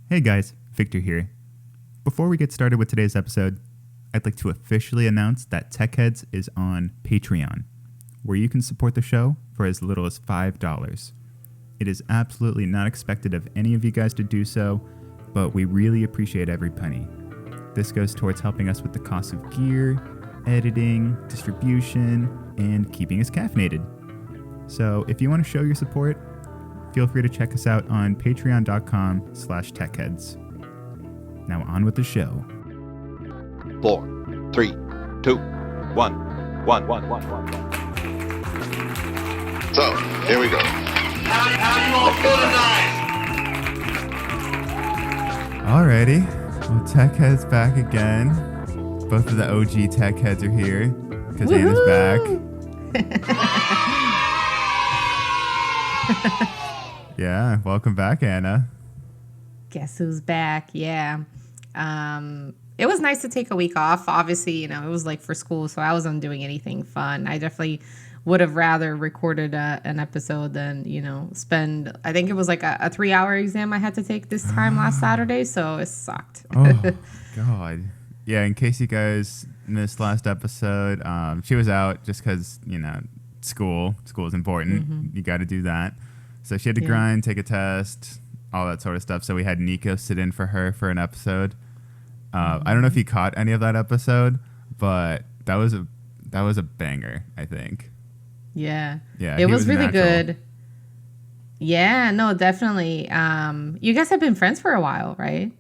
Hey guys, Victor here. Before we get started with today's episode, I'd like to officially announce that TechHeads is on Patreon, where you can support the show for as little as $5. It is absolutely not expected of any of you guys to do so, but we really appreciate every penny. This goes towards helping us with the cost of gear, editing, distribution, and keeping us caffeinated. So if you want to show your support, feel free to check us out on patreon.com/techheads. Now on with the show. 4, 3, 2, 1, 1, 1, 1, 1. So, here we go. How you all feel tonight? Alrighty, well, TechHeads back again. Both of the OG TechHeads are here because Anna's back. Yeah, welcome back, Anna. Guess who's back? Yeah. It was nice to take a week off. Obviously, it was like for school, so I wasn't doing anything fun. I definitely would have rather recorded an episode than, spend, I think it was like a 3-hour exam I had to take this time last Saturday, so it sucked. Oh, God. Yeah, in case you guys missed last episode, she was out just because, school is important. Mm-hmm. You got to do that. So she had to grind, take a test, all that sort of stuff. So we had Nico sit in for her for an episode. I don't know if you caught any of that episode, but that was a banger, I think. Yeah. Yeah. It was really good. Yeah, no, definitely. You guys have been friends for a while, right?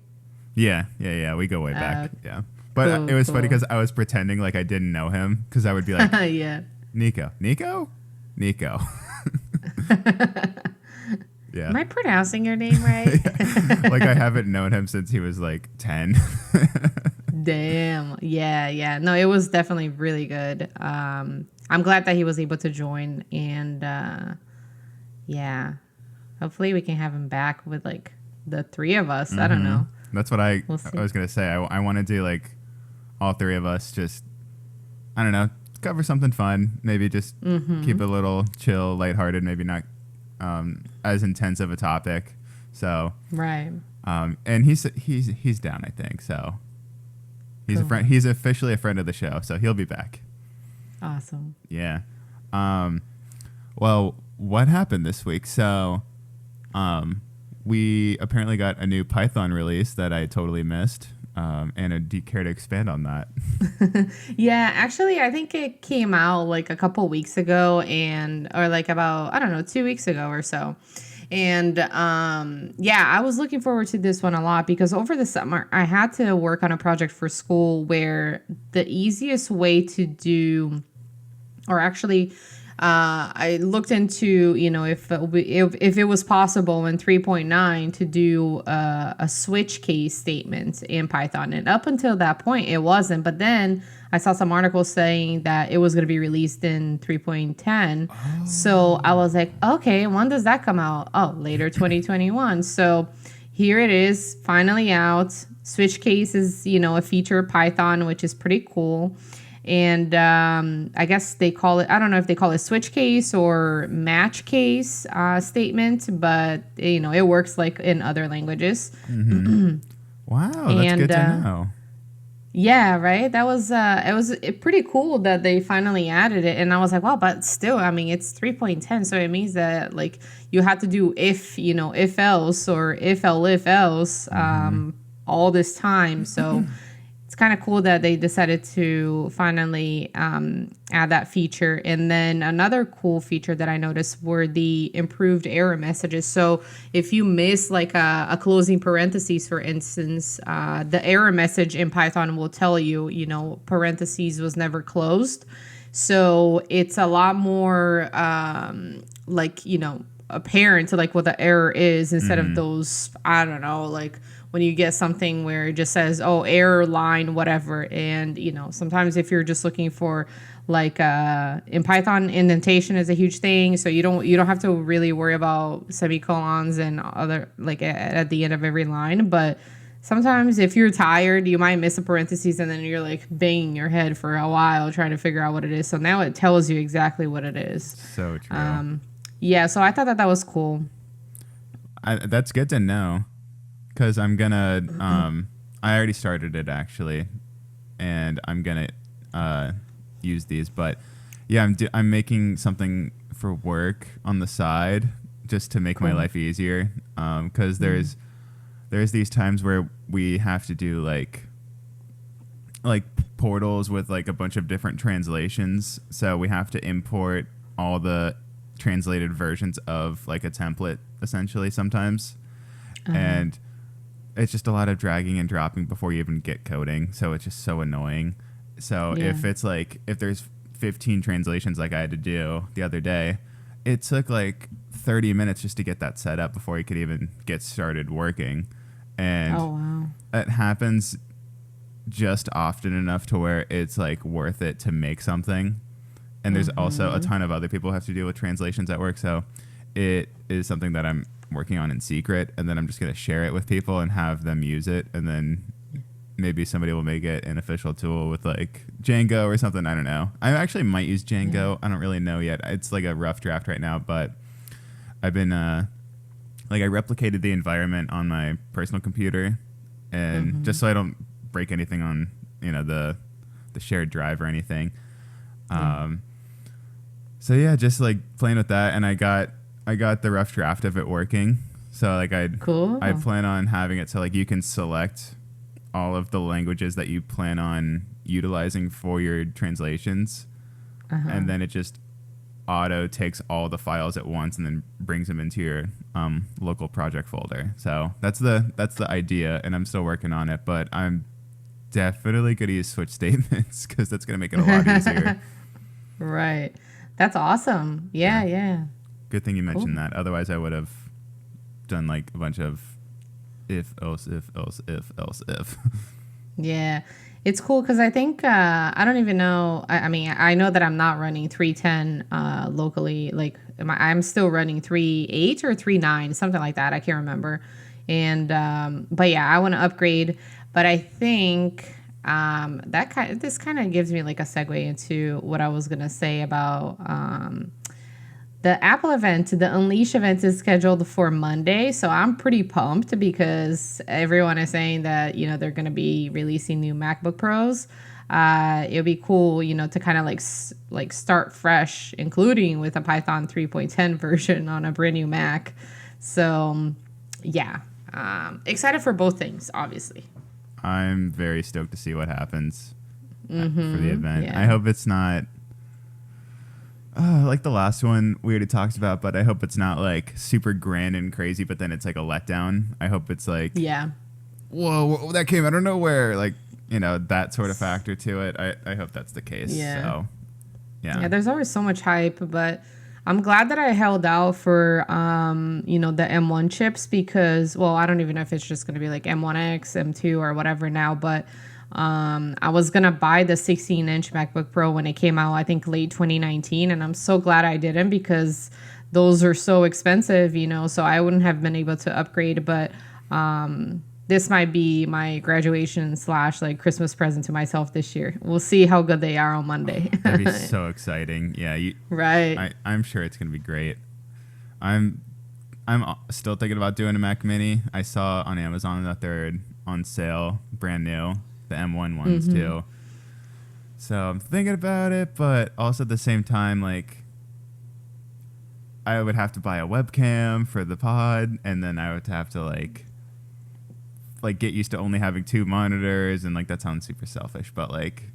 Yeah. We go way back. Yeah. But cool, it was funny because I was pretending like I didn't know him because I would be like, yeah. Nico. Yeah. Am I pronouncing your name right? Like I haven't known him since he was like 10. Damn. Yeah. No, it was definitely really good. I'm glad that he was able to join, and hopefully we can have him back with like the three of us. Mm-hmm. I don't know. That's what I was going to say. I want to do like all three of us just, I don't know, cover something fun. Maybe just keep it a little chill, lighthearted, maybe not as intense of a topic. So right. And he's down, I think. So he's a friend. He's officially a friend of the show, so he'll be back. Awesome. Yeah. Well, what happened this week? So we apparently got a new Python release that I totally missed. Anna, do you care to expand on that? Yeah, actually, I think it came out like a couple weeks ago, or like about, I don't know, 2 weeks ago or so. And I was looking forward to this one a lot because over the summer I had to work on a project for school where the easiest way to do, or actually I looked into, if it was possible in 3.9 to do a switch case statement in Python. And up until that point, it wasn't. But then I saw some articles saying that it was going to be released in 3.10. Oh. So I was like, okay, when does that come out? Oh, later 2021. So here it is, finally out. Switch case is, a feature of Python, which is pretty cool. And I guess they call it, I don't know if they call it switch case or match case statement, but, it works like in other languages. Mm-hmm. Wow, that's good to know. Yeah, right? That was, it was pretty cool that they finally added it. And I was like, wow, but still, I mean, it's 3.10. So it means that, like, you have to do if else or if else all this time. So it's kind of cool that they decided to finally add that feature. And then another cool feature that I noticed were the improved error messages. So if you miss like a closing parentheses, for instance, the error message in Python will tell you, parentheses was never closed. So it's a lot more apparent to like what the error is instead of those, I don't know, like when you get something where it just says, oh, error line, whatever. And, sometimes if you're just looking for like in Python, indentation is a huge thing. So you don't have to really worry about semicolons and other like at the end of every line. But sometimes if you're tired, you might miss a parentheses and then you're like banging your head for a while trying to figure out what it is. So now it tells you exactly what it is. So true. Yeah, so I thought that was cool. That's good to know. because I'm gonna. I already started it actually, and I'm gonna use these. But yeah, I'm making something for work on the side just to make my life easier. Because there's these times where we have to do like portals with like a bunch of different translations. So we have to import all the translated versions of like a template essentially sometimes. And it's just a lot of dragging and dropping before you even get coding. So it's just so annoying. So if it's like, if there's 15 translations like I had to do the other day, it took like 30 minutes just to get that set up before you could even get started working. And it happens just often enough to where it's like worth it to make something. And there's also a ton of other people who have to deal with translations at work. So it is something that I'm working on in secret, and then I'm just going to share it with people and have them use it. And then maybe somebody will make it an official tool with like Django or something. I don't know. I actually might use Django. I don't really know yet. It's like a rough draft right now, but I've been like I replicated the environment on my personal computer, and just so I don't break anything on, you know, the shared drive or anything. So yeah, just like playing with that, and I got the rough draft of it working. So like I plan on having it so like you can select all of the languages that you plan on utilizing for your translations, and then it just auto takes all the files at once and then brings them into your local project folder. So that's the idea, and I'm still working on it, but I'm definitely going to use switch statements because that's going to make it a lot easier. Right. That's awesome. Yeah. Good thing you mentioned that. Otherwise, I would have done like a bunch of if, else, if, else, if, else, if. Yeah. It's cool because I think, I don't even know. I mean, I know that I'm not running 3.10 locally. Like, I'm still running 3.8 or 3.9, something like that. I can't remember. And, but yeah, I want to upgrade. But I think this kind of gives me like a segue into what I was going to say about the Apple event. The Unleash event is scheduled for Monday. So I'm pretty pumped because everyone is saying that, you know, they're going to be releasing new MacBook Pros. It'll be cool, you know, to kind of like start fresh, including with a Python 3.10 version on a brand new Mac. So yeah, excited for both things, obviously. I'm very stoked to see what happens for the event. Yeah. I hope it's not like the last one we already talked about, but I hope it's not like super grand and crazy, but then it's like a letdown. I hope it's like, whoa, that came out of nowhere. Like, you know, that sort of factor to it. I hope that's the case. Yeah. So, Yeah, there's always so much hype, but I'm glad that I held out for, you know, the M1 chips because, well, I don't even know if it's just going to be like M1X, M2 or whatever now, but I was going to buy the 16-inch MacBook Pro when it came out, I think late 2019, and I'm so glad I didn't because those are so expensive, you know, so I wouldn't have been able to upgrade, but this might be my graduation / like Christmas present to myself this year. We'll see how good they are on Monday. That'd be so exciting. Yeah, right. I'm sure it's gonna be great. I'm still thinking about doing a Mac Mini. I saw on Amazon that they're on sale, brand new, the M1 ones too. So I'm thinking about it, but also at the same time, like I would have to buy a webcam for the pod, and then I would have to like get used to only having 2 monitors, and like that sounds super selfish, but like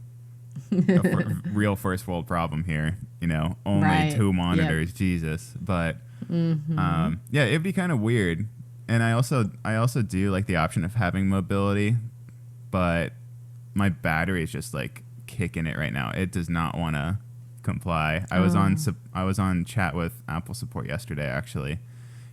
a real first world problem here, you know, only 2 monitors. Jesus. But yeah, it'd be kind of weird. And I also do like the option of having mobility, but my battery is just like kicking it right now. It does not want to comply. I was on chat with Apple support yesterday, actually,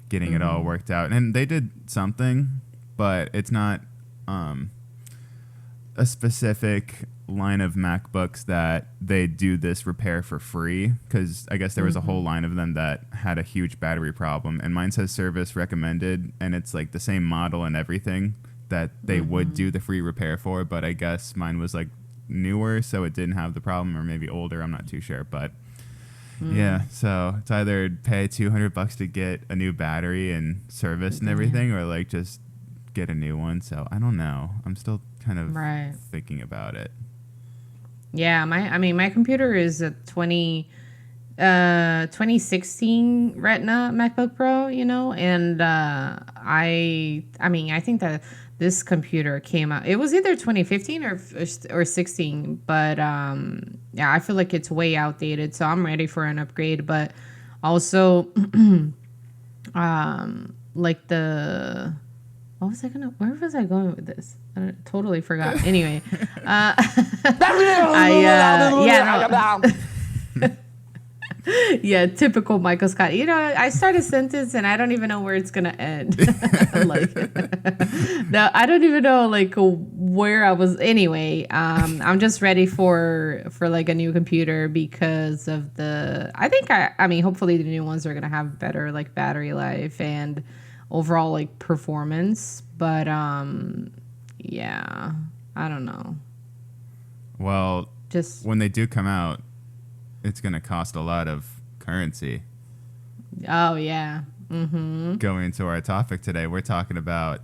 getting it all worked out, and they did something, but it's not a specific line of MacBooks that they do this repair for free, because I guess there was a whole line of them that had a huge battery problem, and mine says service recommended, and it's like the same model and everything that they would do the free repair for, but I guess mine was like newer, so it didn't have the problem, or maybe older, I'm not too sure, but yeah, so it's either pay $200 to get a new battery and service and everything, or like just get a new one. So I don't know. I'm still kind of Right. thinking about it. Yeah, my computer is a 2016 Retina MacBook Pro, and I think that this computer came out. It was either 2015 or 16, but yeah, I feel like it's way outdated, so I'm ready for an upgrade. But also, like the where was I going with this? I totally forgot. Anyway, yeah, typical Michael Scott. I start a sentence and I don't even know where it's gonna end. Like, no, I don't even know like where I was. Anyway, I'm just ready for like a new computer because of the. I mean, hopefully the new ones are gonna have better like battery life and overall like performance. But yeah, I don't know. Well, Just when they do come out, it's going to cost a lot of currency. oh yeah. Mm-hmm. Going into our topic today, we're talking about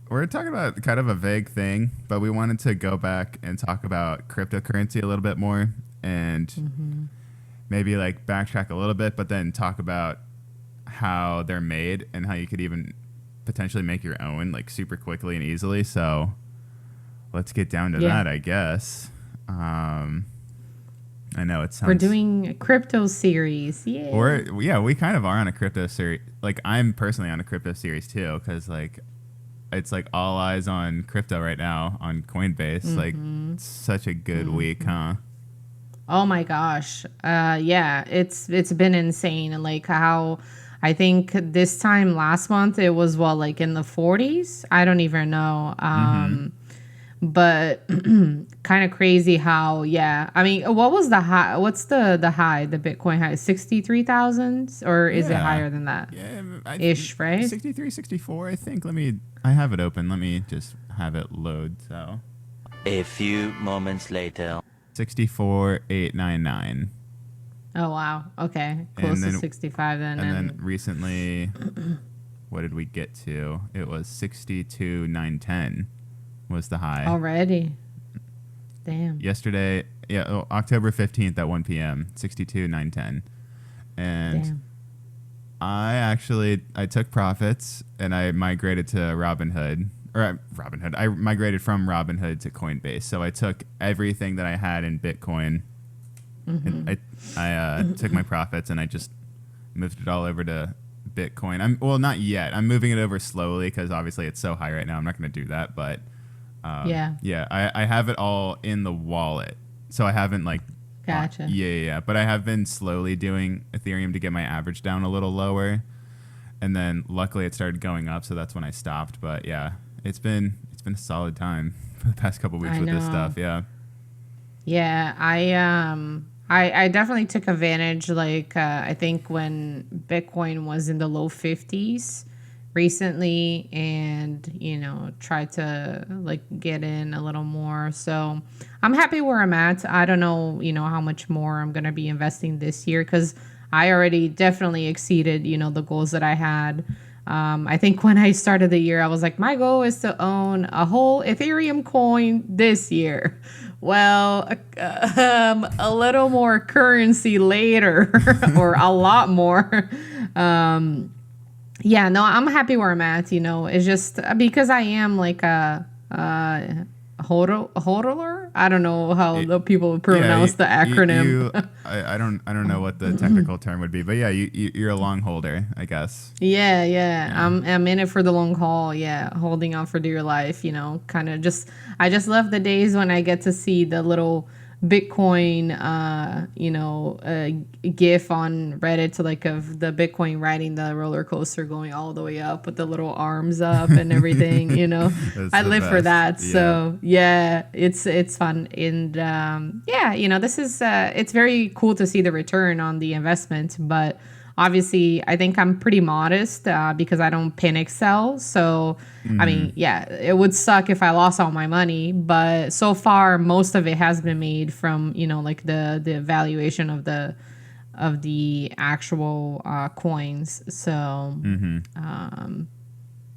kind of a vague thing, but we wanted to go back and talk about cryptocurrency a little bit more and maybe like backtrack a little bit, but then talk about how they're made and how you could even potentially make your own like super quickly and easily. So let's get down to that, I guess. I know it sounds. We're doing a crypto series. Yeah. We kind of are on a crypto series. Like I'm personally on a crypto series too, because like it's like all eyes on crypto right now on Coinbase. Like it's such a good week, huh? Oh my gosh. Yeah, it's been insane. And like how I think this time last month it was like in the 40s. I don't even know. But kind of crazy how, yeah. I mean, what was the high? What's the high, the Bitcoin high? 63,000 or is it higher than that? Yeah, Ish, right? 63, 64, I think. I have it open. Let me just have it load. So A few moments later. 64,899. Oh, wow. Okay. Close to 65 then. And then recently, what did we get to? It was 62,910 was the high. Already. Damn. Yesterday, October 15th at 1 p.m., 62,910. And Damn. I took profits and I migrated to Robinhood. I migrated from Robinhood to Coinbase. So I took everything that I had in Bitcoin and I took my profits and I just moved it all over to Bitcoin. Not yet. I'm moving it over slowly because obviously it's so high right now. I'm not going to do that, but I have it all in the wallet. So I haven't like Gotcha. But I have been slowly doing Ethereum to get my average down a little lower, and then luckily it started going up, so that's when I stopped. But yeah, it's been a solid time for the past couple weeks with this stuff. Yeah, I definitely took advantage. Like I think when Bitcoin was in the low 50s recently, and tried to like get in a little more. So I'm happy where I'm at. I don't know how much more I'm gonna be investing this year because I already definitely exceeded the goals that I had. I think when I started the year I was like, my goal is to own a whole Ethereum coin this year. Well, a little more currency later or a lot more. Yeah, no, I'm happy where I'm at. It's just because I am like a hodler. I don't know how the people pronounce the acronym. I don't know what the technical term would be, but yeah, you're a long holder, I guess. Yeah. I'm in it for the long haul. Yeah, holding on for dear life. Kind of I just love the days when I get to see the little Bitcoin, GIF on Reddit to like of the Bitcoin riding the roller coaster going all the way up with the little arms up and everything. I live for that. Yeah. So yeah, it's fun. And this is it's very cool to see the return on the investment, but obviously I think I'm pretty modest because I don't panic sell. So I mean, yeah, it would suck if I lost all my money, but so far most of it has been made from like the valuation of the actual coins. So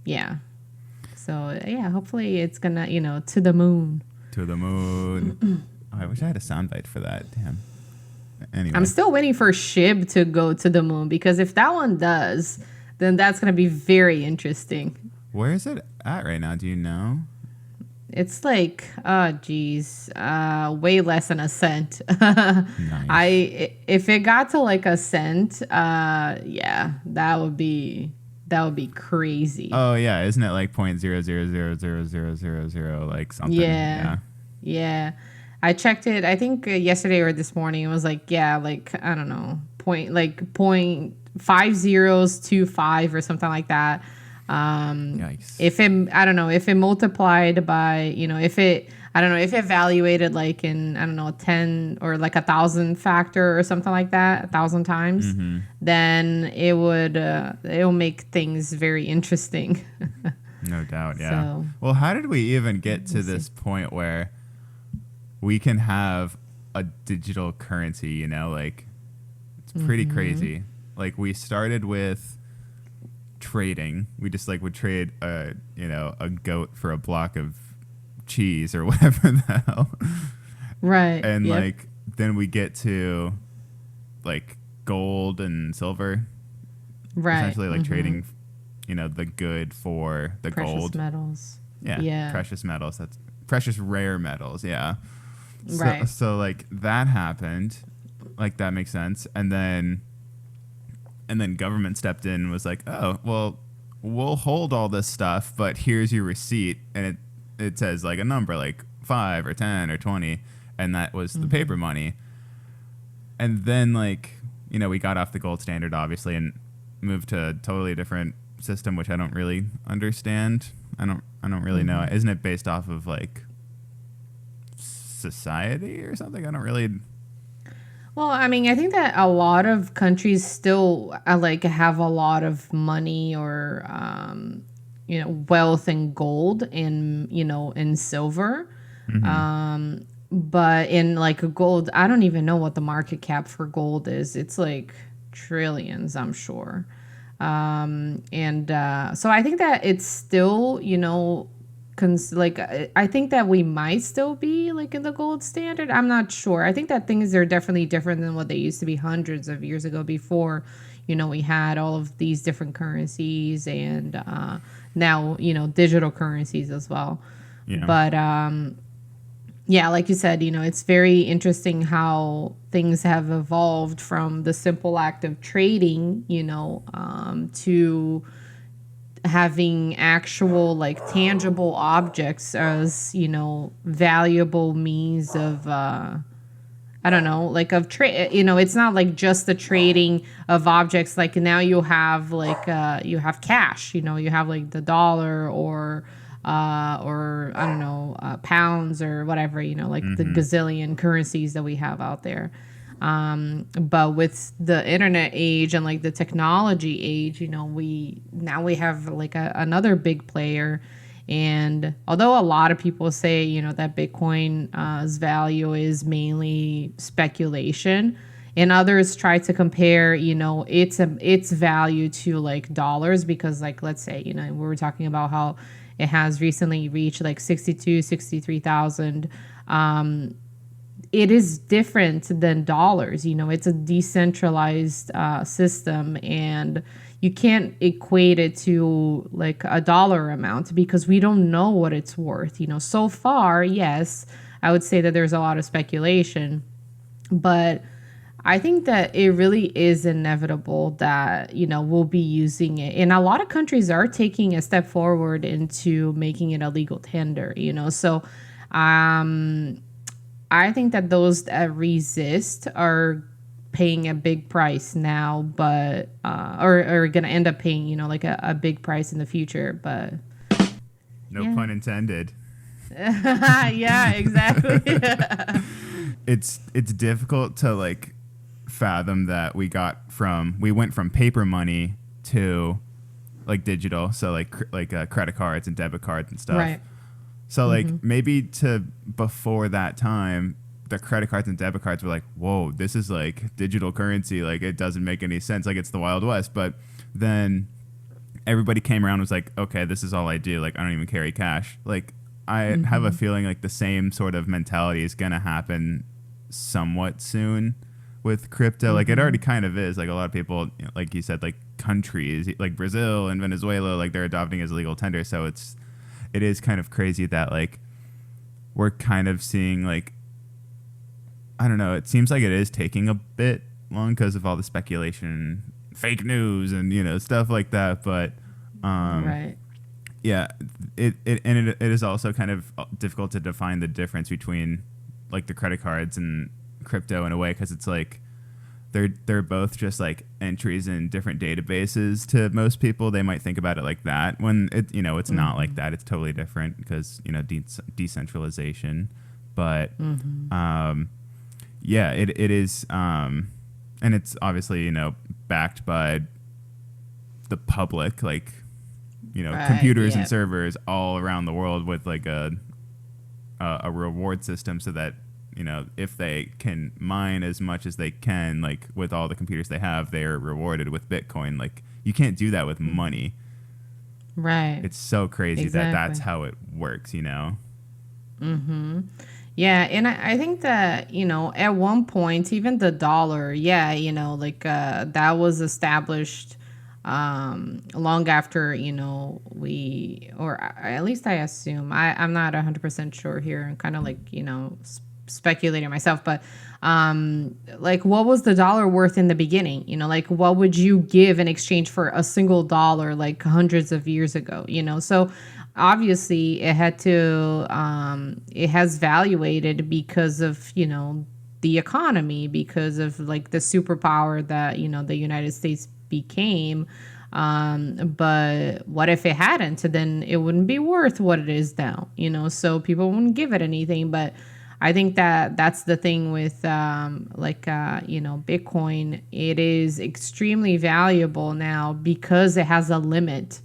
yeah. So yeah, hopefully it's gonna, to the moon. To the moon. Oh, I wish I had a soundbite for that. Damn. Anyway. I'm still waiting for SHIB to go to the moon, because if that one does, then that's gonna be very interesting. Where is it at right now? Do you know? It's like, oh geez, way less than a cent. Nice. If it got to like a cent, yeah, that would be crazy. Oh yeah, isn't it like 0.0000000 like something? Yeah. I checked it, I think yesterday or this morning. It was like, yeah, like I don't know, point 5 zeros to 5 or something like that. Yikes. If it multiplied by, if it evaluated like in, 10 or like 1,000 factor or something like that, 1,000 times, then it'll make things very interesting. No doubt. Yeah. So, well, how did we even get to this point where we can have a digital currency, like it's pretty crazy. Like we started with trading. We just like would trade a goat for a block of cheese or whatever the hell. right. And like then we get to like gold and silver. Right. Essentially like trading the good for the precious gold. metals. Yeah. Precious metals. That's precious rare metals, yeah. Right. So like that happened. Like that makes sense. And then government stepped in and was like, oh, well, we'll hold all this stuff, but here's your receipt. And it says like a number like 5 or 10 or 20. And that was the paper money. And then like, we got off the gold standard, obviously, and moved to a totally different system, which I don't really understand. I don't really know. Isn't it based off of like society or something? I don't really. Well, I mean, I think that a lot of countries still like have a lot of money or wealth in gold and in silver. But in like gold, I don't even know what the market cap for gold is. It's like trillions, I'm sure. So I think that it's still, I think that we might still be like in the gold standard. I'm not sure. I think that things are definitely different than what they used to be hundreds of years ago before, we had all of these different currencies and now, digital currencies as well. Yeah. But yeah, like you said, it's very interesting how things have evolved from the simple act of trading, to having actual like tangible objects as valuable means of of trade. It's not like just the trading of objects. Like now you have like you have cash, you have like the dollar or I don't know, pounds or whatever, like the gazillion currencies that we have out there. But with the internet age and like the technology age, we have like another big player. And although a lot of people say, that Bitcoin's value is mainly speculation, and others try to compare, its value to like dollars, because like, let's say, we were talking about how it has recently reached like 63,000. It is different than dollars. It's a decentralized system, and you can't equate it to like a dollar amount because we don't know what it's worth. So far, yes, I would say that there's a lot of speculation, but I think that it really is inevitable that, we'll be using it. And a lot of countries are taking a step forward into making it a legal tender, So I think that those that resist are paying a big price now, but or going to end up paying, like a big price in the future. But no pun intended. Yeah, exactly. It's difficult to like fathom that we went from paper money to like digital, so like credit cards and debit cards and stuff. Right. So like maybe before that time, the credit cards and debit cards were like, whoa, this is like digital currency. Like it doesn't make any sense. Like it's the Wild West. But then everybody came around and was like, okay, this is all I do. Like, I don't even carry cash. Like, I have a feeling like the same sort of mentality is going to happen somewhat soon with crypto. Like, it already kind of is. Like, a lot of people, like you said, like countries like Brazil and Venezuela, like they're adopting as legal tender. So it is kind of crazy that like we're kind of seeing like, I don't know, it seems like it is taking a bit long because of all the speculation, fake news, and stuff like that. But Right. yeah, it is also kind of difficult to define the difference between like the credit cards and crypto in a way, because it's like they're both just like entries in different databases. To most people, they might think about it like that, when it's not like that. It's totally different because decentralization. But yeah, it is, and it's obviously backed by the public, like Right, computers yeah. and servers all around the world with like a reward system, so that if they can mine as much as they can, like with all the computers they have, they're rewarded with Bitcoin. Like, you can't do that with money. Right. It's so crazy that that's Exactly. how it works. Yeah, and I think that, at one point, even the dollar, yeah, like that was established long after, at least I assume. I'm not 100% sure here. I'm kind of like, speculating myself, but like, what was the dollar worth in the beginning? Like, what would you give in exchange for a single dollar like hundreds of years ago? So obviously it has valuated because of the economy, because of like the superpower that the United States became. But what if it hadn't? Then it wouldn't be worth what it is now, so people wouldn't give it anything. But I think that that's the thing with Bitcoin. It is extremely valuable now because it has a limit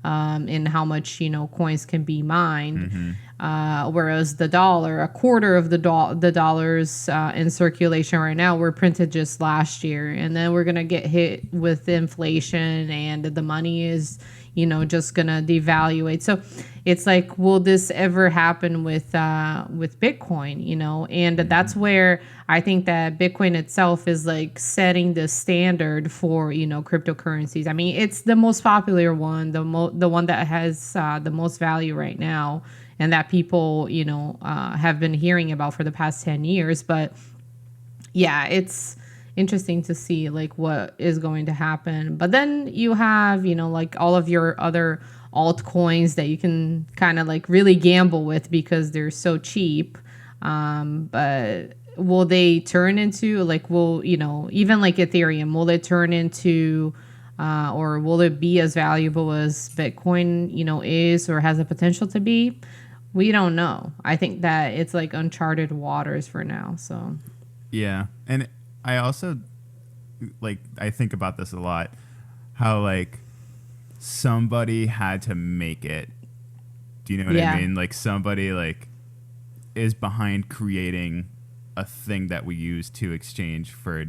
in how much coins can be mined. Whereas the dollar, a quarter of the dollars in circulation right now were printed just last year, and then we're gonna get hit with inflation, and the money is just gonna devaluate. So it's like, will this ever happen with Bitcoin? And that's where I think that Bitcoin itself is like setting the standard for cryptocurrencies. I mean, it's the most popular one, the one that has the most value right now, and that people have been hearing about for the past 10 years. But yeah, it's interesting to see like what is going to happen. But then you have like all of your other altcoins that you can kind of like really gamble with because they're so cheap. But will they turn into like, even like Ethereum, will it turn into or will it be as valuable as Bitcoin is or has the potential to be? We don't know. I think that it's like uncharted waters for now. So Yeah, and I also I think about this a lot, how like somebody had to make it. Do you know what I mean? Like, somebody like is behind creating a thing that we use to exchange for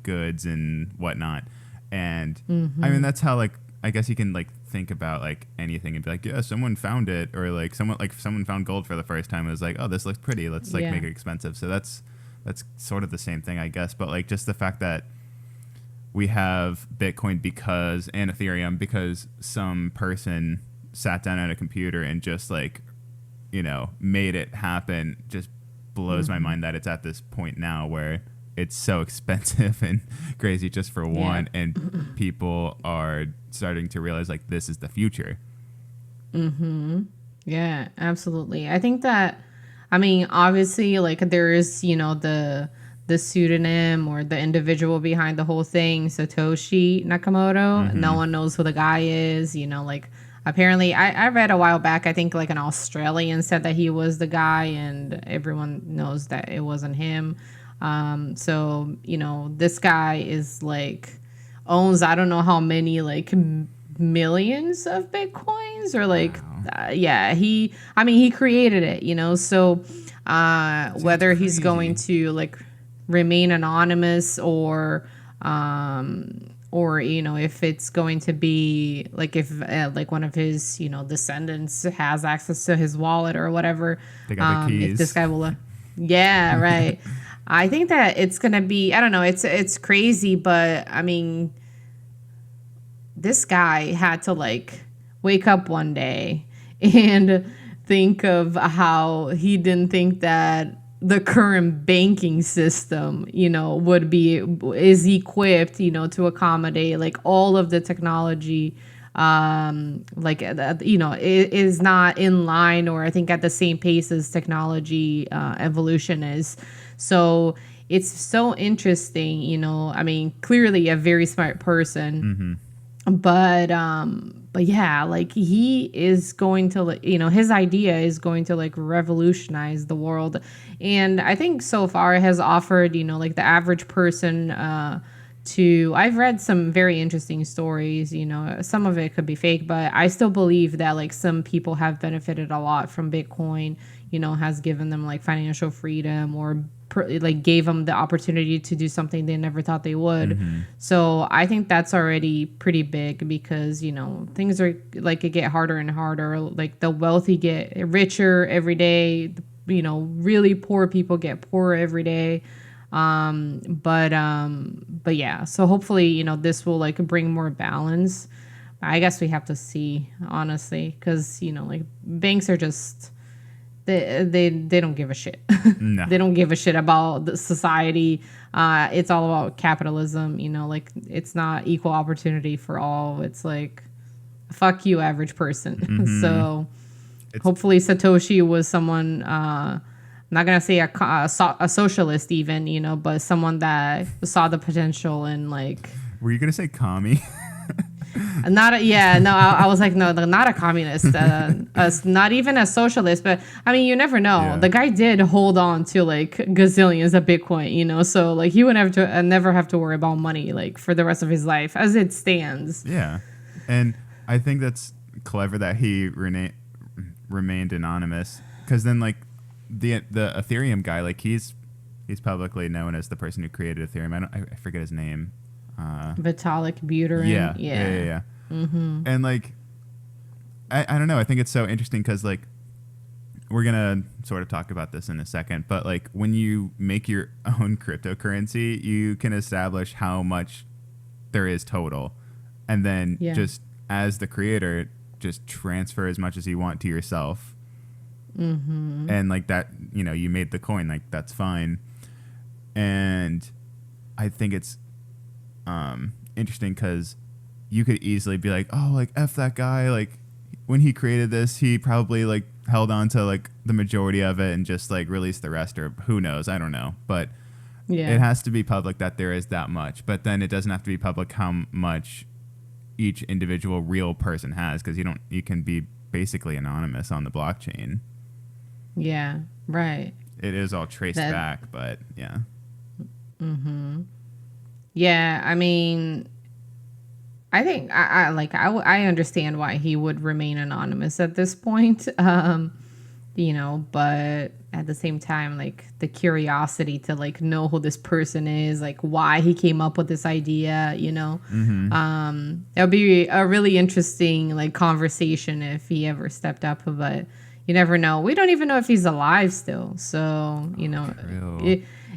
goods and whatnot. And I mean, that's how like, I guess you can like think about like anything and be like, yeah, someone found it, or like someone found gold for the first time and was like, oh, this looks pretty, let's like make it expensive. So that's sort of the same thing, I guess. But like, just the fact that we have Bitcoin and Ethereum because some person sat down at a computer and just like made it happen, just blows my mind that it's at this point now where it's so expensive and crazy just for one, and people are starting to realize like this is the future. Yeah, absolutely. I think that, I mean, obviously, like there is, the pseudonym or the individual behind the whole thing, Satoshi Nakamoto. No one knows who the guy is. Like apparently, I read a while back, I think like an Australian said that he was the guy, and everyone knows that it wasn't him. So this guy is like owns I don't know how many like millions of Bitcoins, or like yeah, he created it, so whether he's going to like remain anonymous or or if it's going to be like if like one of his descendants has access to his wallet or whatever. They got the If this keys. guy will, yeah, right. I think that it's gonna be. I don't know. It's crazy, but I mean, this guy had to like wake up one day and think of how he didn't think that the current banking system, is equipped, to accommodate like all of the technology, is not in line, or I think at the same pace as technology evolution is. So it's so interesting, I mean, clearly a very smart person. But yeah, like he is going to his idea is going to like revolutionize the world, and I think so far it has offered like the average person I've read some very interesting stories. Some of it could be fake, but I still believe that like some people have benefited a lot from Bitcoin, has given them like financial freedom, or like gave them the opportunity to do something they never thought they would. So I think that's already pretty big, because things are like it get harder and harder. Like the wealthy get richer every day, really poor people get poorer every day. But yeah, so hopefully this will like bring more balance. I guess we have to see, honestly, because like banks are just they don't give a shit. No. They don't give a shit about the society. It's all about capitalism. Like it's not equal opportunity for all. It's like fuck you, average person. So hopefully Satoshi was someone. I'm not gonna say a socialist even, but someone that saw the potential in like. Were you gonna say commie? I was like, no, not a communist, not even a socialist, but I mean, you never know. Yeah. The guy did hold on to like gazillions of Bitcoin, so like he would have to never have to worry about money like for the rest of his life as it stands. Yeah, and I think that's clever that he remained anonymous, because then like the Ethereum guy, like he's publicly known as the person who created Ethereum. I forget his name. Vitalik Buterin. Yeah. And like, I don't know. I think it's so interesting because like, we're gonna sort of talk about this in a second, but like when you make your own cryptocurrency, you can establish how much there is total, and then just as the creator, just transfer as much as you want to yourself. And like that, you made the coin, like that's fine. And I think it's interesting because you could easily be like, oh, like F that guy, like when he created this he probably like held on to like the majority of it and just like released the rest, or who knows, I don't know. But it has to be public that there is that much, but then it doesn't have to be public how much each individual real person has, because you can be basically anonymous on the blockchain. Right. It is all traced back, but yeah. Yeah, I mean, I think I understand why he would remain anonymous at this point. But at the same time, like the curiosity to like know who this person is, like why he came up with this idea, it'll be a really interesting like conversation if he ever stepped up, but you never know. We don't even know if he's alive still. So,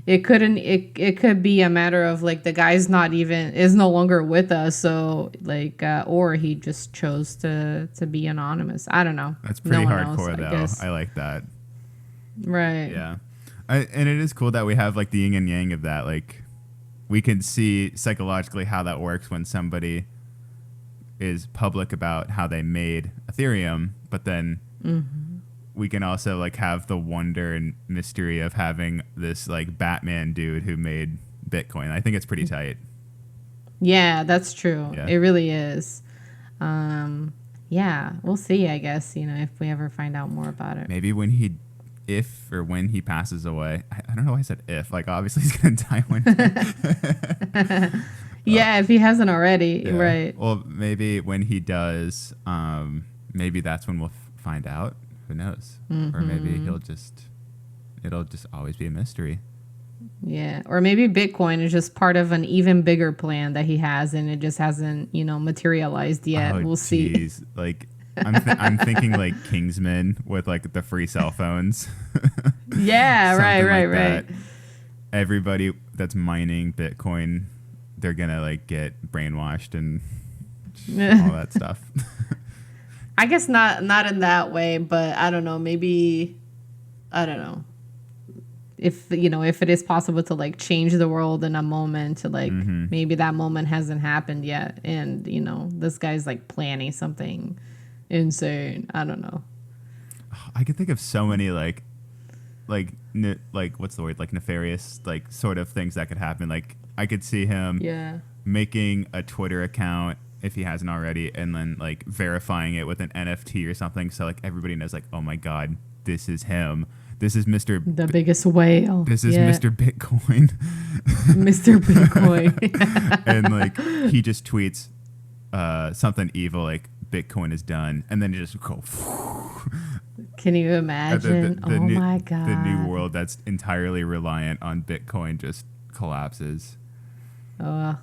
it could be a matter of like the guy's is no longer with us, so like or he just chose to be anonymous. I don't know. That's pretty hardcore knows, though. I like that. Right. Yeah. And it is cool that we have like the yin and yang of that. Like we can see psychologically how that works when somebody is public about how they made Ethereum, but then we can also like have the wonder and mystery of having this like Batman dude who made Bitcoin. I think it's pretty tight. Yeah, that's true. Yeah. It really is. Yeah, we'll see, I guess, if we ever find out more about it. Maybe when he passes away. I don't know why I said if. Like obviously he's gonna die one day. Yeah, if he hasn't already, Yeah. right. Well, maybe when he does, maybe that's when we'll find out. Who knows? Or maybe it'll just always be a mystery. Yeah, or maybe Bitcoin is just part of an even bigger plan that he has, and it just hasn't, materialized yet. Oh, We'll see. jeez. Like, I'm thinking like Kingsman with like the free cell phones. Yeah, right, Something right, like right. that. Everybody that's mining Bitcoin, they're gonna like get brainwashed and all that stuff. I guess not in that way, but I don't know. Maybe I don't know if it is possible to like change the world in a moment. To like maybe that moment hasn't happened yet, and this guy's like planning something insane. I don't know. I could think of so many like what's the word, like nefarious like sort of things that could happen. Like I could see him Yeah. making a Twitter account if he hasn't already, and then like verifying it with an NFT or something, so like everybody knows like, oh my god, this is him. This is Mr. The biggest whale. This is Yeah. Mr. Bitcoin. Mr. Bitcoin. And like he just tweets something evil like Bitcoin is done, and then it just go Can you imagine? the Oh new, my god. the new world that's entirely reliant on Bitcoin just collapses. Ugh.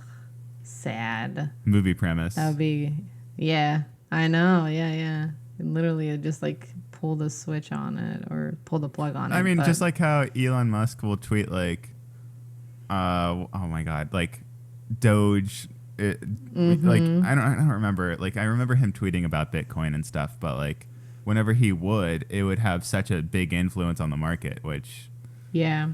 Sad. Movie premise. That would be. Yeah. I know. Yeah. Yeah. Literally, just like pull the switch on it or pull the plug on it. I mean, but- just like how Elon Musk will tweet like, oh my god, like Doge. Like I don't remember. Like I remember him tweeting about Bitcoin and stuff, but like whenever he would, it would have such a big influence on the market, which Yeah.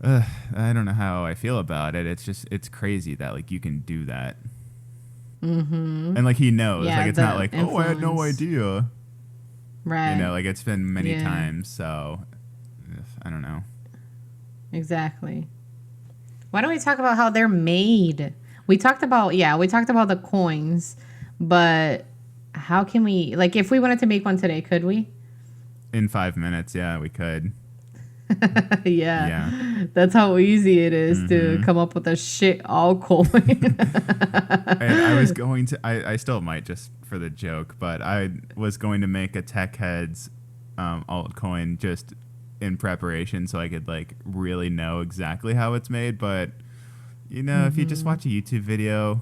I don't know how I feel about it. It's crazy that like you can do that. And like he knows, Yeah, like it's the not like, oh, I had no influence. idea. Right. Like it's been many Yeah. times, so I don't know. Exactly. Why don't we talk about how they're made? We talked about the coins, but how can we, like, if we wanted to make one today, could we? In 5 minutes, yeah, we could. Yeah. Yeah. That's how easy it is to come up with a shit altcoin. And I was going to, I still might just for the joke, but I was going to make a Tech Heads altcoin just in preparation so I could like really know exactly how it's made. But if you just watch a YouTube video,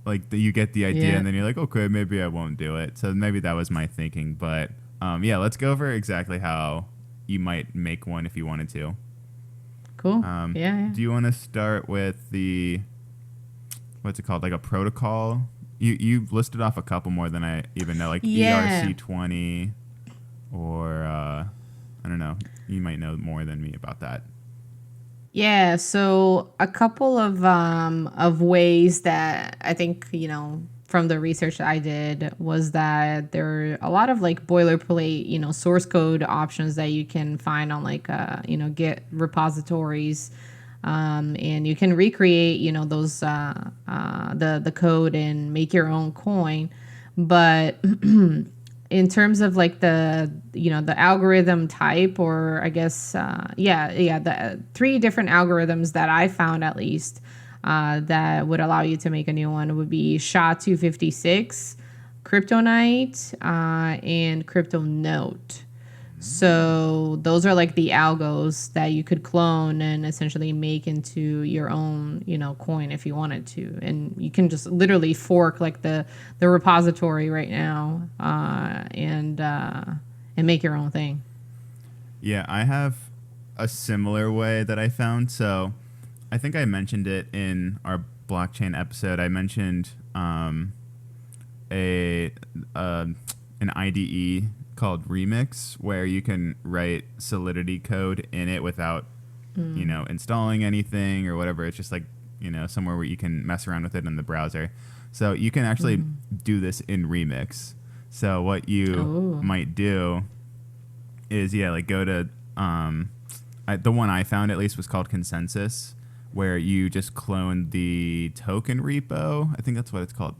like you get the idea, Yeah. and then you're like, okay, maybe I won't do it. So maybe that was my thinking. But yeah, let's go over exactly how you might make one if you wanted to. Cool. Yeah. Do you want to start with the, what's it called, like a protocol? You listed off a couple more than I even know, like Yeah. ERC20 or I don't know. You might know more than me about that. Yeah, so a couple of ways that I think, from the research that I did was that there are a lot of like boilerplate, source code options that you can find on like Git repositories. And you can recreate, those the code and make your own coin. But in terms of like the algorithm type, or I guess the three different algorithms that I found at least that would allow you to make a new one would be SHA-256, Kryptonite, and CryptoNote. So those are like the algos that you could clone and essentially make into your own, coin if you wanted to. And you can just literally fork like the repository right now and make your own thing. Yeah, I have a similar way that I found. So I think I mentioned it in our blockchain episode. I mentioned an IDE called Remix, where you can write Solidity code in it without installing anything or whatever. It's just like somewhere where you can mess around with it in the browser. So you can actually do this in Remix. So what you might do is go to the one I found at least was called Consensus, where you just clone the token repo. I think that's what it's called.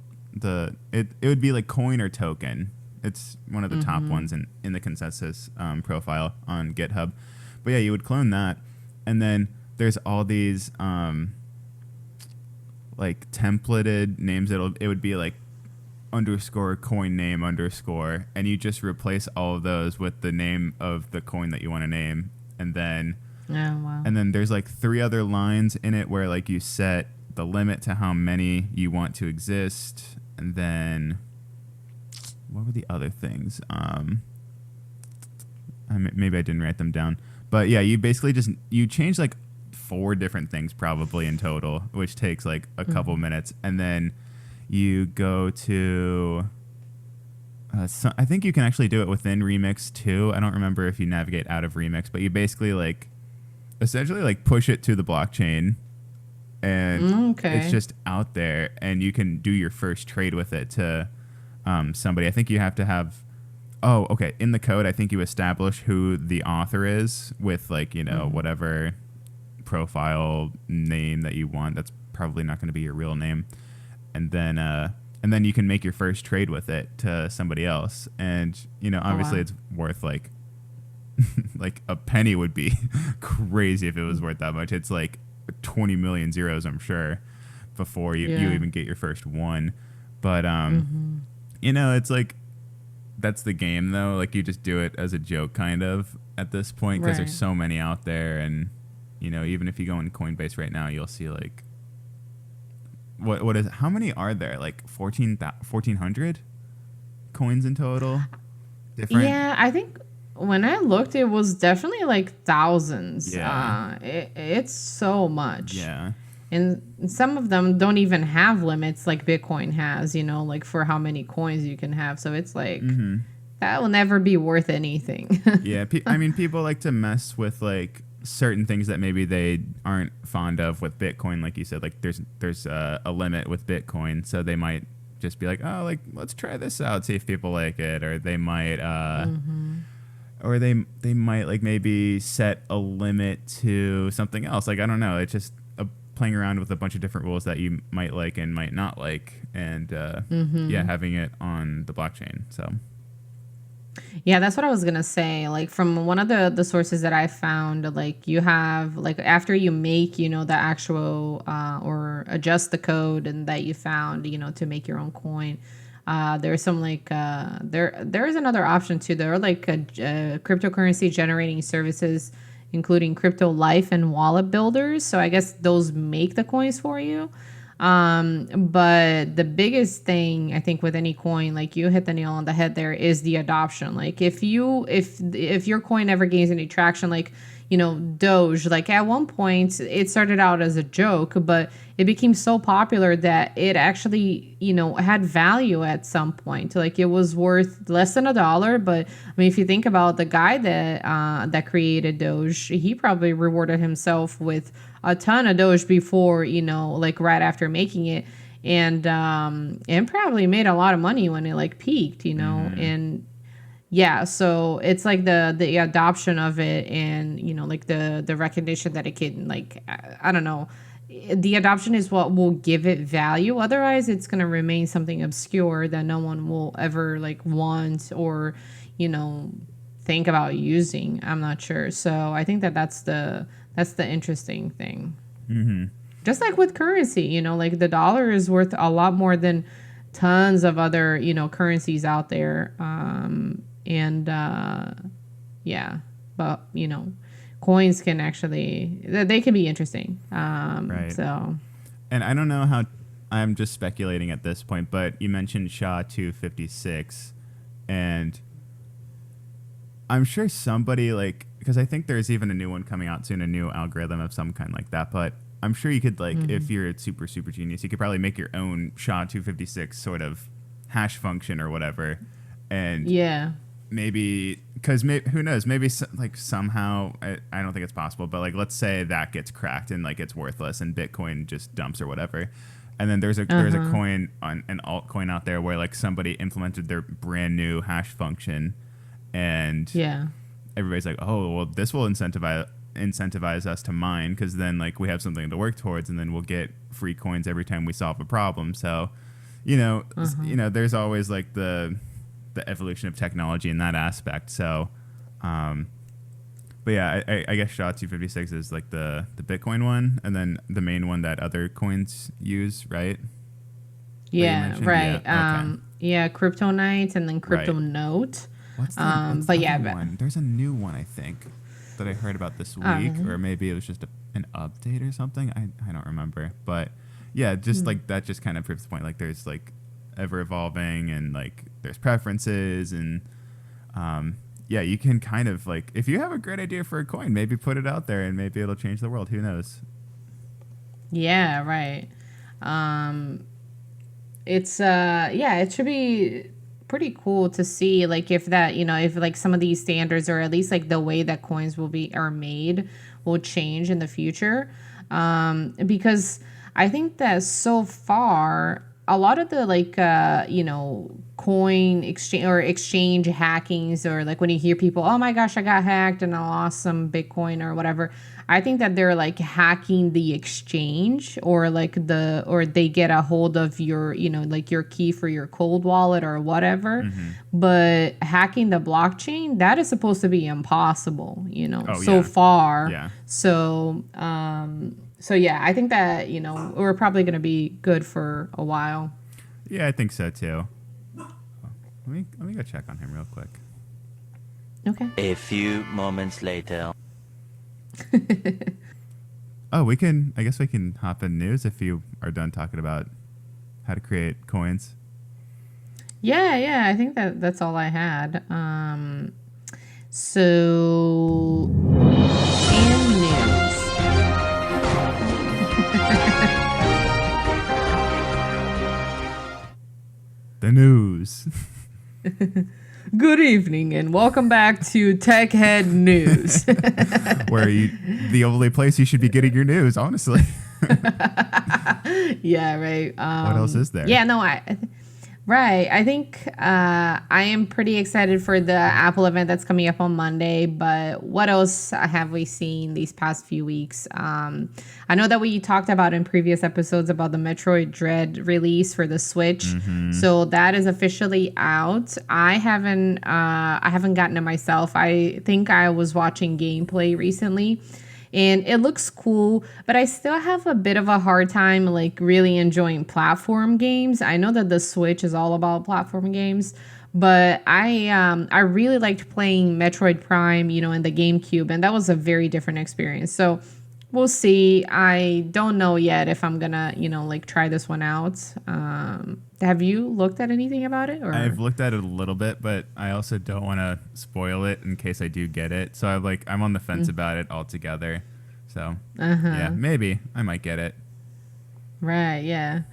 It would be like coin or token. It's one of the top ones in the Consensus profile on GitHub. But yeah, you would clone that. And then there's all these like templated names. It would be like underscore coin name underscore. And you just replace all of those with the name of the coin that you want to name. And then Oh, wow. And then there's like 3 other lines in it where like you set the limit to how many you want to exist. And then what were the other things? Maybe I didn't write them down. But yeah, you basically you change like 4 different things probably in total, which takes like a couple minutes. And then you go to... I think you can actually do it within Remix too. I don't remember if you navigate out of Remix, but you basically like essentially like push it to the blockchain, and it's just out there, and you can do your first trade with it to somebody. I think you have to have in the code I think you establish who the author is with like, you know, whatever profile name that you want. That's probably not going to be your real name. And then you can make your first trade with it to somebody else. And, you know, obviously it's worth like like a penny would be crazy if it was worth that much. It's like 20 million zeros, I'm sure, before you even get your first one. But, you know, it's like, that's the game though. Like you just do it as a joke kind of at this point, because there's so many out there. And, you know, even if you go on Coinbase right now, you'll see like, what is, how many are there? Like 1,400 coins in total? Different? Yeah, I think when I looked, it was definitely like thousands. Yeah. It's so much. Yeah. And some of them don't even have limits like Bitcoin has, you know, like for how many coins you can have. So it's like, that will never be worth anything. Yeah. I mean, people like to mess with like certain things that maybe they aren't fond of with Bitcoin. Like you said, like there's a limit with Bitcoin. So they might just be like, oh, like, let's try this out, see if people like it. Or they might, or they might like maybe set a limit to something else. Like, I don't know. It's just playing around with a bunch of different rules that you might like and might not like, and having it on the blockchain. So yeah, that's what I was gonna say. Like from one of the sources that I found, like you have like after you make, you know, the actual or adjust the code and that you found, you know, to make your own coin. There's some like there is another option too. There are like cryptocurrency generating services, including Crypto Life and Wallet Builders. So I guess those make the coins for you. But the biggest thing I think with any coin, like you hit the nail on the head there, is the adoption. Like if your coin ever gains any traction, like, you know, Doge, like at one point it started out as a joke, but it became so popular that it actually, you know, had value at some point. Like it was worth less than $1. But I mean, if you think about the guy that created Doge, he probably rewarded himself with a ton of Doge before, you know, like right after making it, and probably made a lot of money when it like peaked, you know. And yeah, so it's like the adoption of it, and, you know, like the recognition that it can, like, I don't know, the adoption is what will give it value. Otherwise it's going to remain something obscure that no one will ever like want or, you know, think about using. I'm not sure. So I think that's the interesting thing. Just like with currency, you know, like the dollar is worth a lot more than tons of other, you know, currencies out there. But, you know, coins can actually, they can be interesting. Right. So, and I don't know how, I'm just speculating at this point, but you mentioned SHA-256, and I'm sure somebody like, because I think there's even a new one coming out soon, a new algorithm of some kind like that, but I'm sure you could like, if you're a super genius, you could probably make your own SHA-256 sort of hash function or whatever. And yeah, maybe, because who knows, maybe like somehow, I don't think it's possible, but like let's say that gets cracked and like it's worthless and Bitcoin just dumps or whatever, and then there's a coin, on an altcoin out there where like somebody implemented their brand new hash function, and everybody's like, oh well, this will incentivize us to mine, because then like we have something to work towards, and then we'll get free coins every time we solve a problem. So, you know, there's always like the evolution of technology in that aspect. So, but yeah, I guess SHA-256 is like the Bitcoin one, and then the main one that other coins use, right? Yeah, right. Yeah, okay. Kryptonite and then Crypto Note. What's the but other yeah, one? There's a new one, I think. that I heard about this week, Uh-huh. or maybe it was just an update or something. I don't remember, but yeah, just like that just kind of proves the point. Like there's like ever evolving, and like there's preferences, and yeah, you can kind of like, if you have a great idea for a coin, maybe put it out there and maybe it'll change the world. Who knows? Yeah, right. It's yeah, it should be pretty cool to see like if that, if like some of these standards, or at least like the way that coins are made, will change in the future. Because I think that so far a lot of the like coin exchange or exchange hackings, or like when you hear people, oh my gosh, I got hacked and I lost some Bitcoin or whatever, I think that they're like hacking the exchange, or like or they get a hold of your, like your key for your cold wallet or whatever. But hacking the blockchain, that is supposed to be impossible, Oh, so yeah. far. Yeah. So yeah, I think that, we're probably going to be good for a while. Yeah, I think so too. Let me go check on him real quick. Okay. A few moments later. Oh, I guess we can hop in news if you are done talking about how to create coins. Yeah, I think that's all I had. So in news. The news. Good evening and welcome back to Tech Head News. Where the only place you should be getting your news, honestly. Yeah, right. What else is there? Yeah, no, right. I think I am pretty excited for the Apple event that's coming up on Monday. But what else have we seen these past few weeks? I know that we talked about in previous episodes about the Metroid Dread release for the Switch. So that is officially out. I haven't gotten it myself. I think I was watching gameplay recently, and it looks cool, but I still have a bit of a hard time like really enjoying platform games. I know that the Switch is all about platform games, but I really liked playing Metroid Prime, in the GameCube, and that was a very different experience. So we'll see. I don't know yet if I'm gonna, like try this one out. Have you looked at anything about it? Or I've looked at it a little bit, but I also don't want to spoil it in case I do get it. So I'm on the fence about it altogether. So yeah, maybe I might get it. Right, yeah.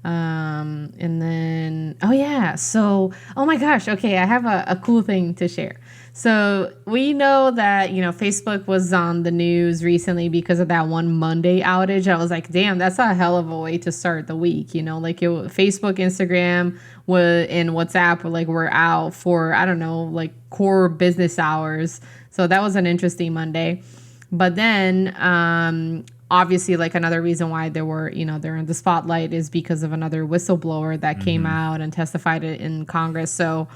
And then, oh yeah, so, oh my gosh, okay, I have a cool thing to share. So we know that, Facebook was on the news recently because of that one Monday outage. I was like, damn, that's a hell of a way to start the week, like Facebook, Instagram, and WhatsApp were out for, I don't know, like core business hours. So that was an interesting Monday. But then, obviously, like another reason why they're in the spotlight is because of another whistleblower that came out and testified in Congress. So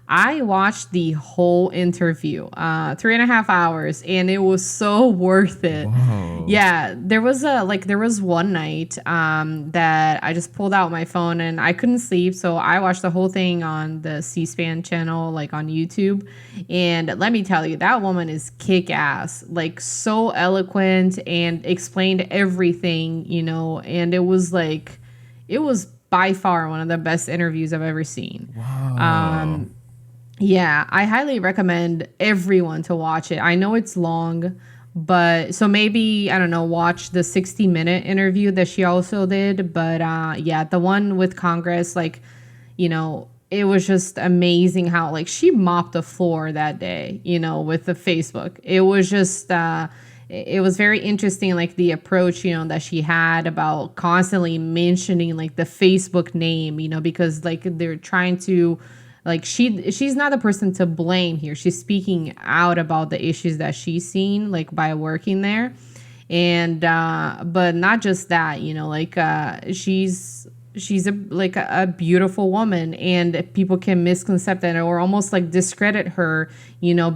I watched the whole interview, 3.5 hours, and it was so worth it. Whoa. Yeah, there was one night that I just pulled out my phone and I couldn't sleep, so I watched the whole thing on the C-SPAN channel, like on YouTube. And let me tell you, that woman is kick-ass, like so eloquent, and explained everything, and it was by far one of the best interviews I've ever seen. Wow. Yeah, I highly recommend everyone to watch it. I know it's long, but so maybe, I don't know, watch the 60-minute interview that she also did. But yeah, the one with Congress, it was just amazing how she mopped the floor that day, with the Facebook. It was just it was very interesting, the approach, that she had about constantly mentioning the Facebook name, because they're trying to she's not the person to blame here. She's speaking out about the issues that she's seen by working there. And but not just that, she's a beautiful woman, and people can misconcept that or almost discredit her,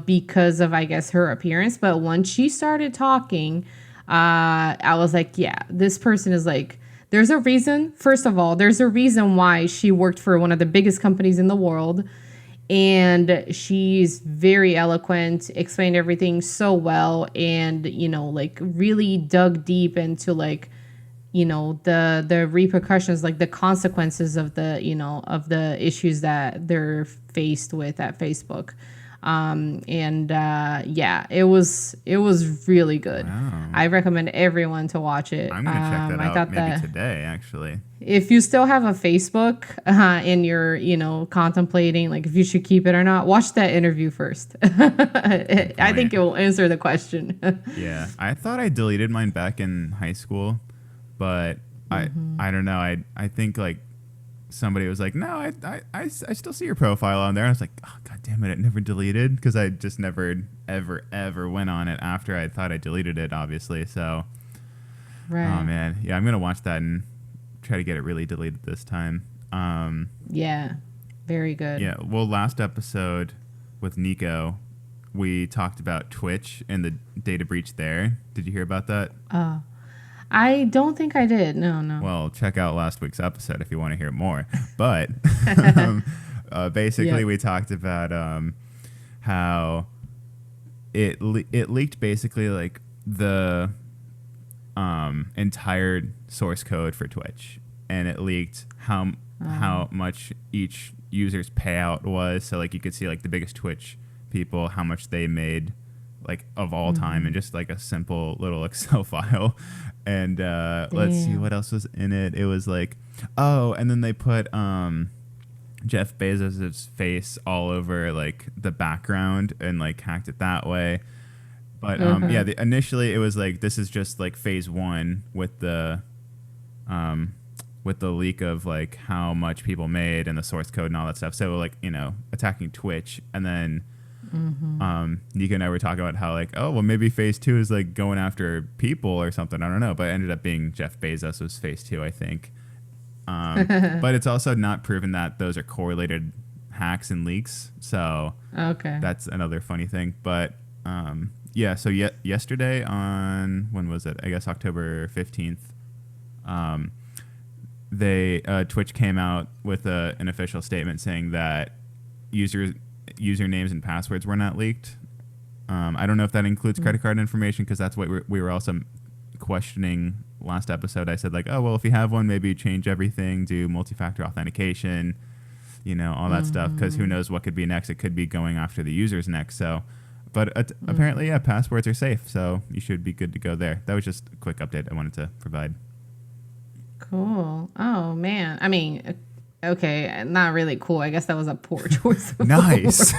because of, I guess, her appearance. But once she started talking, I was like, yeah, this person is there's a reason. First of all, there's a reason why she worked for one of the biggest companies in the world. and she's very eloquent, explained everything so well, and like really dug deep into like the repercussions, like the consequences of the issues that they're faced with at Facebook. Yeah, it was really good. Wow. I recommend everyone to watch it. I'm gonna check that I out thought maybe that today, actually. if you still have a Facebook and you're contemplating like if you should keep it or not, watch that interview first. I think it will answer the question. Yeah, I thought I deleted mine back in high school, but I don't know. I think like somebody was like, no, I still see your profile on there. And I was like, oh god damn it, it never deleted, because I just never ever went on it after I thought I deleted it, obviously. So Right. oh man, yeah, I'm gonna watch that and try to get it really deleted this time. Yeah. Very good. Yeah, well, last episode with Nico, we talked about Twitch and the data breach there. Did you hear about that? I don't think I did. No. Well, check out last week's episode if you want to hear more. But basically, Yeah. we talked about how it leaked basically like the entire source code for Twitch, and it leaked how much each user's payout was. So like you could see like the biggest Twitch people, how much they made like of all time, and just like a simple little Excel file. And let's see what else was in it. It was like, oh, and then they put Jeff Bezos's face all over like the background and like hacked it that way. But yeah, initially it was like, this is just like phase one with the leak of like how much people made and the source code and all that stuff. So like, attacking Twitch, and then Nico and I were talking about how like, oh, well, maybe phase two is like going after people or something. I don't know, but it ended up being Jeff Bezos was phase two, I think. But it's also not proven that those are correlated hacks and leaks. So Okay. that's another funny thing. But yeah, so yesterday on, when was it? I guess October 15th, Twitch came out with an official statement saying that usernames and passwords were not leaked. I don't know if that includes credit card information, because that's what we were also questioning last episode. I said like, oh, well, if you have one, maybe change everything, do multi-factor authentication, all that stuff, because who knows what could be next. It could be going after the users next. So, but apparently, yeah, passwords are safe, so you should be good to go there. That was just a quick update I wanted to provide. Cool. Oh man. I mean, okay, not really cool. I guess that was a poor choice. of Nice.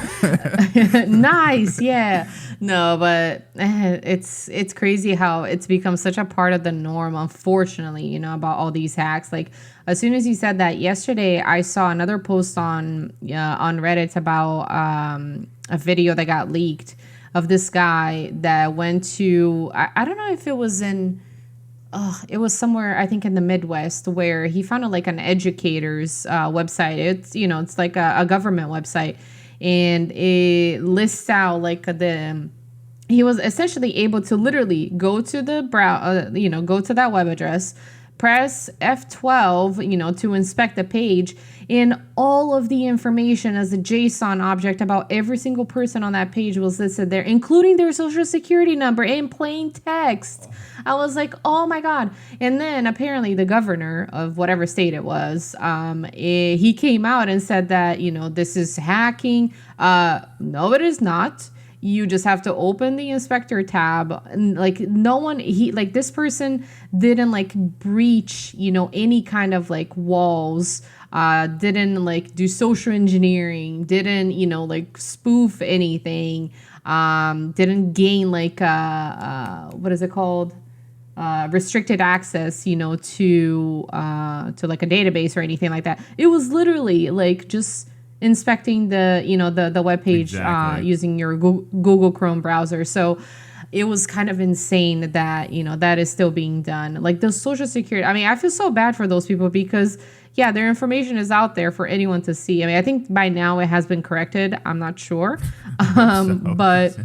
Nice, yeah. No, but it's crazy how it's become such a part of the norm, unfortunately, about all these hacks. Like, as soon as you said that yesterday, I saw another post on Reddit about a video that got leaked of this guy that went to, I don't know if it was it was somewhere, I think in the Midwest, where he found like an educator's website. It's it's like a government website, and it lists out like he was essentially able to literally go to the go to that web address, press F12, to inspect the page, and all of the information as a JSON object about every single person on that page was listed there, including their social security number in plain text. I was like, oh my God. And then apparently the governor of whatever state it was, he came out and said that, this is hacking. No, it is not. You just have to open the inspector tab, and like this person didn't like breach, any kind of like walls, didn't like do social engineering, didn't, like spoof anything, didn't gain like, what is it called? Restricted access, to like a database or anything like that. It was literally like just inspecting the web page Exactly. using your Google Chrome browser. So it was kind of insane that that is still being done. Like the social security, I mean, I feel so bad for those people, because yeah, their information is out there for anyone to see. I mean, I think by now it has been corrected, I'm not sure, but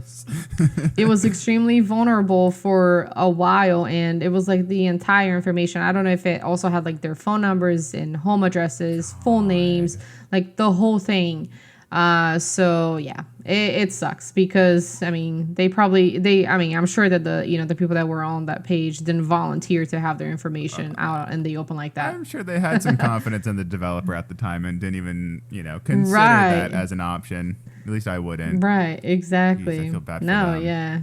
it was extremely vulnerable for a while, and it was like the entire information. I don't know if it also had like their phone numbers and home addresses, full names, like the whole thing. So yeah, it sucks because I mean I'm sure that the people that were on that page didn't volunteer to have their information out in the open like that. I'm sure they had some confidence in the developer at the time and didn't even, consider Right. that as an option. At least I wouldn't. Right, exactly. Jeez, I feel bad for No, them. yeah.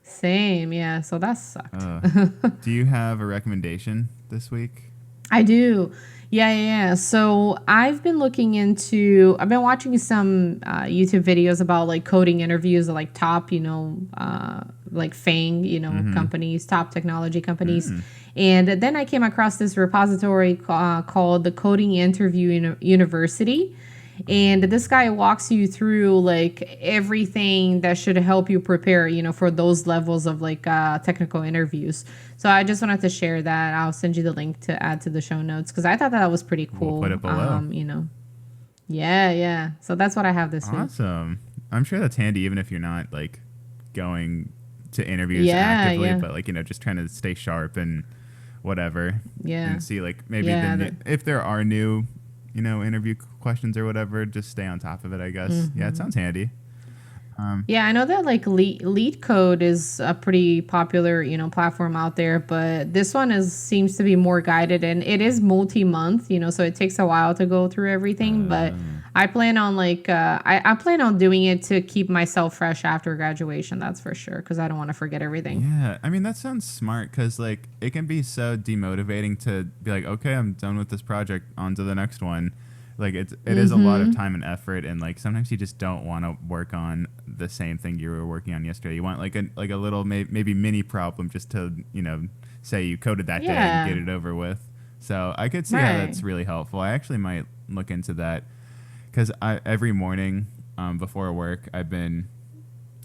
Same, yeah. So that sucked. Do you have a recommendation this week? I do. Yeah. So I've been watching some YouTube videos about like coding interviews of like top, like FANG, companies, top technology companies. And then I came across this repository called the Coding Interview University. And this guy walks you through like everything that should help you prepare, for those levels of like technical interviews. So I just wanted to share that. I'll send you the link to add to the show notes because I thought that was pretty cool. We'll put it below. Yeah. So that's what I have this week. Awesome. I'm sure that's handy even if you're not like going to interviews Yeah, actively, yeah. but like, just trying to stay sharp and whatever. Yeah. And see like maybe Yeah, if there are new, interview questions or whatever, just stay on top of it, I guess. Yeah, it sounds handy. Yeah, I know that like Lead Code is a pretty popular, platform out there, but this one seems to be more guided and it is multi-month, so it takes a while to go through everything. But I plan on like I plan on doing it to keep myself fresh after graduation. That's for sure, because I don't want to forget everything. Yeah, I mean that sounds smart because like it can be so demotivating to be like, okay, I'm done with this project, on to the next one. Like it is a lot of time and effort, and like sometimes you just don't want to work on the same thing you were working on yesterday. You want like a little maybe mini problem just to say you coded that day Yeah. and get it over with. So I could see how Right. that's really helpful. I actually might look into that because every morning before work I've been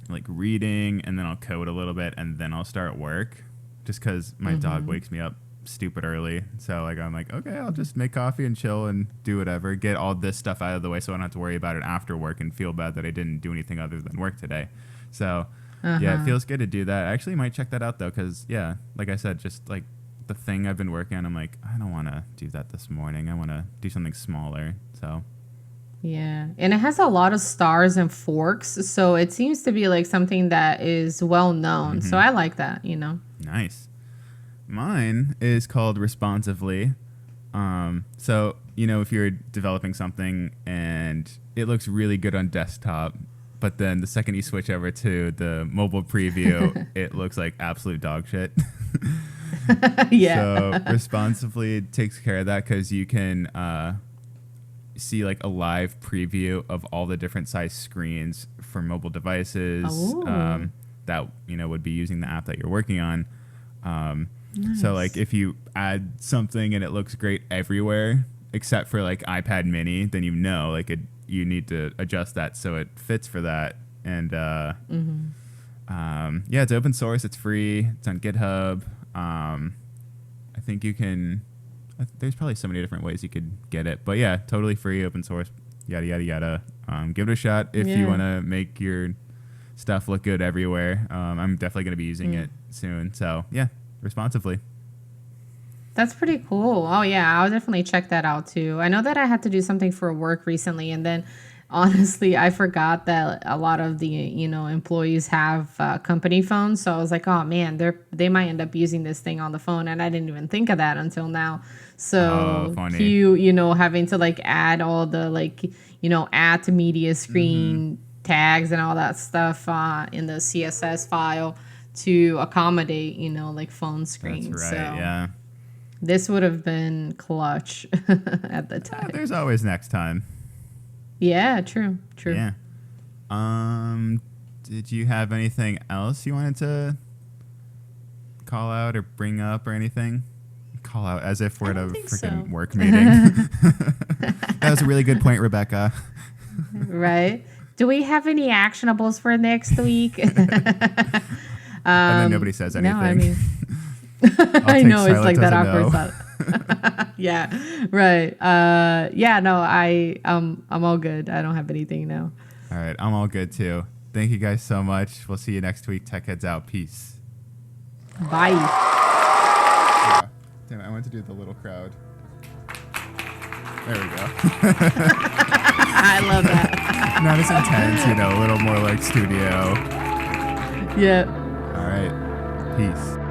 like reading and then I'll code a little bit and then I'll start work just because my dog wakes me up stupid early. So like I'm like, okay, I'll just make coffee and chill and do whatever, get all this stuff out of the way so I don't have to worry about it after work and feel bad that I didn't do anything other than work today. So yeah, it feels good to do that. I actually might check that out though, because yeah, like I said, just like the thing I've been working on, I'm like, I don't want to do that this morning. I want to do something smaller. So Yeah, and it has a lot of stars and forks, so it seems to be like something that is well known. So I like that, nice. Mine is called Responsively. So, if you're developing something and it looks really good on desktop, but then the second you switch over to the mobile preview, it looks like absolute dog shit. Yeah. So Responsively takes care of that because you can see like a live preview of all the different size screens for mobile devices Oh. that would be using the app that you're working on. So like if you add something and it looks great everywhere except for like iPad mini, then like you need to adjust that so it fits for that. And yeah, it's open source, it's free, it's on GitHub. I think you can there's probably so many different ways you could get it, but yeah, totally free, open source, yada yada yada. Give it a shot if you Yeah. want to make your stuff look good everywhere. I'm definitely going to be using it soon, so yeah, Responsively. That's pretty cool. Oh yeah, I'll definitely check that out too. I know that I had to do something for work recently, and then honestly, I forgot that a lot of the employees have company phones. So I was like, oh man, they might end up using this thing on the phone, and I didn't even think of that until now. So Oh, funny. having to like add all the add to media screen tags and all that stuff in the CSS file to accommodate like phone screens. That's right. So Yeah. this would have been clutch at the time. There's always next time. Yeah, true. Yeah. Did you have anything else you wanted to call out or bring up or anything? Call out as if we're at a don't think freaking so. work meeting. That was a really good point, Rebecca. Right? Do we have any actionables for next week? And then nobody says anything. No, I mean, I'll I take know it's silence like as that a awkward no. spot. Yeah, right. Yeah, no, I'm all good. I don't have anything now. All right, I'm all good too. Thank you guys so much. We'll see you next week. Tech Heads out. Peace. Bye. Damn it, I went to do the little crowd. There we go. I love that. Not as intense, a little more like studio. Yeah. All right. Peace.